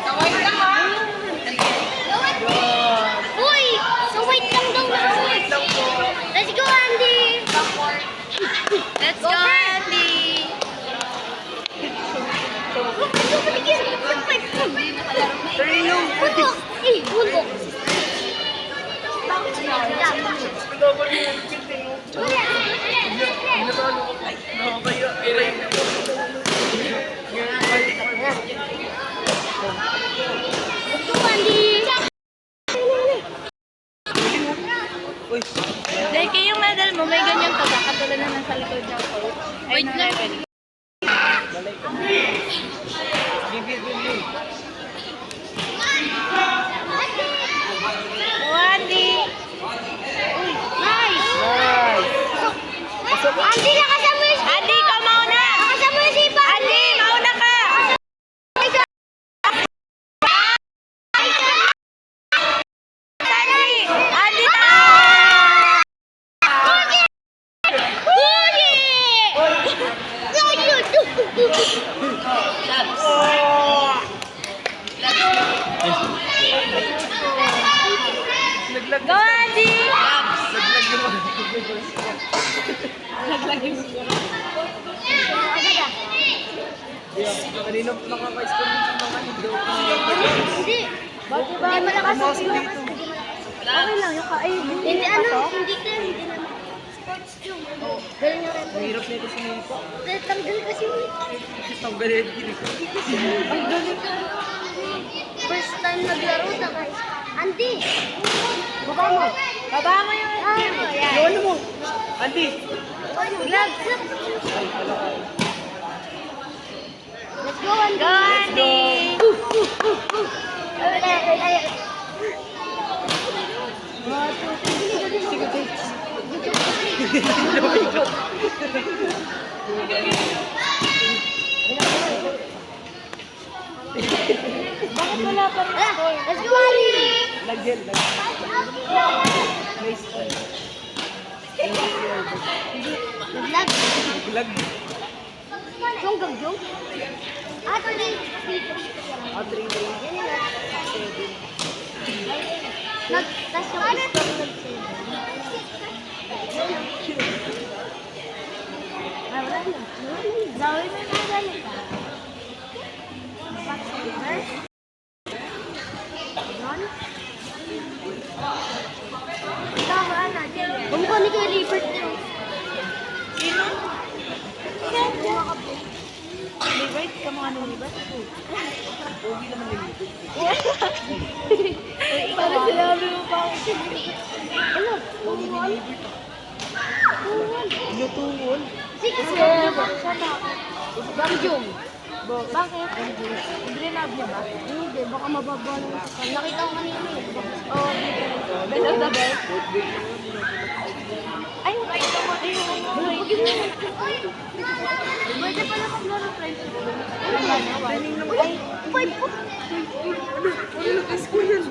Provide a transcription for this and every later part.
Saway lang ha. Uy! So wait lang daw na. Let's go, Andy! Let's go, Andy! Bulok. Dahil kayo yung medal mo, may ganyang katulad na nasa likod niya po. Wait lang. Andy! Nice! Andy, lakasan mo yung... Andy, ikaw mauna! Lakasan mo yung sipa! Andy, mauna ka! Andy! Andy, Go, Andy! Kanina nakaka-school yung mga daw. Hindi. Bakit ba? Hindi malakas ang pilakas. Okay lang. Hindi ano. Hindi clear. Hindi naman. Sports yung. Galing yung red. Mahirap na ito sa mga pa. Tanggal kasi mo. Tanggalin din. Ang galing ka. First time naglaro na guys. Andy. Baba mo. Baba mo yung gear mo. Yan. Yun mo. Andy. Gloves. Let's go, Andy. Go, Andy! Bakit wala pa rin score? Let's go, Andy. Lagyan. Nice. Naglag. Lag. Yung gagyong. Ato din. Atring ring. Tas yung score nag-7. Wala na. Zawin na nagalit ka. Bumukha ni Kuya Liebert niyo. Sino? Libert? Kamukha ng Libert? Pogi naman yung libig. Parang sinabi mo pa ako. Ano? Tungol? Tungol. Ano tungol? Sige, Gamjong. Bakit? Drenab niya ba? Hindi, baka mababa lang sa kanya. Nakita ko kanina eh. Oo, best of the best. Ay, nakita mo. Ay, Pwede pala maglaro friendship. Training naman. Ay, 5 po. Ano nag-school yan?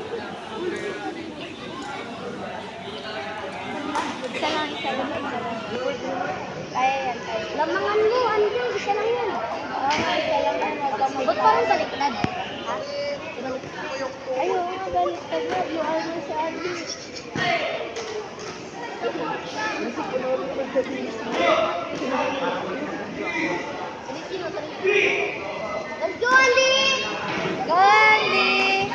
Isa lang. Kaya yan. Lamangan mo, Andy. Isa lang yan. Isa lang yan. Ba't parang baliktad? Ha? Ayun, baliktad na. Yung ano sa Andy. Let's go, Andy! go, Andy!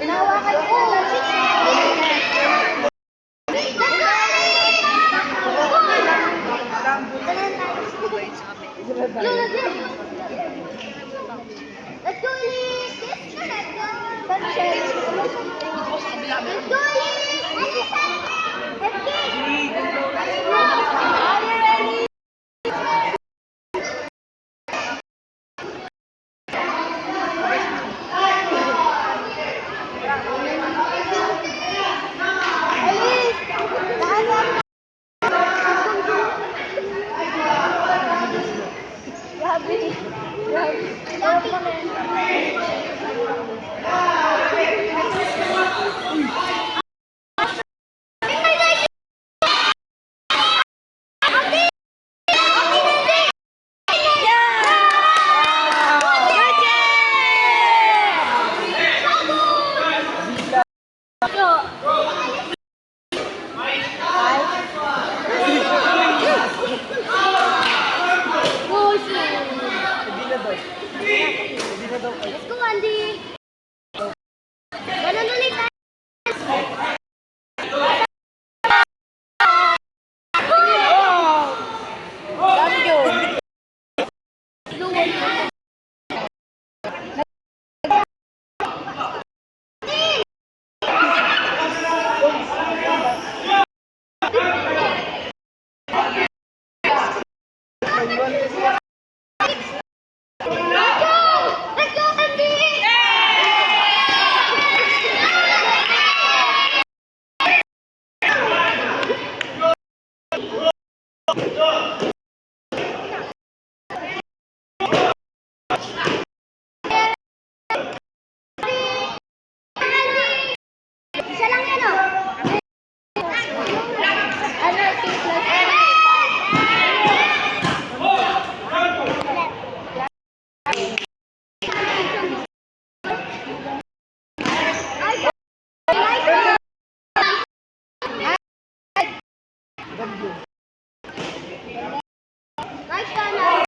Hinawakan ko. Let's go, Elise! Sunshine! Let's go, Elise! Grabe. Let's go, Andy! Ganun ulit, ah. Let's go, Andy! Isa lang yan, oh. Ano, 2 plus 3. Nice ka na.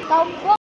Tampok.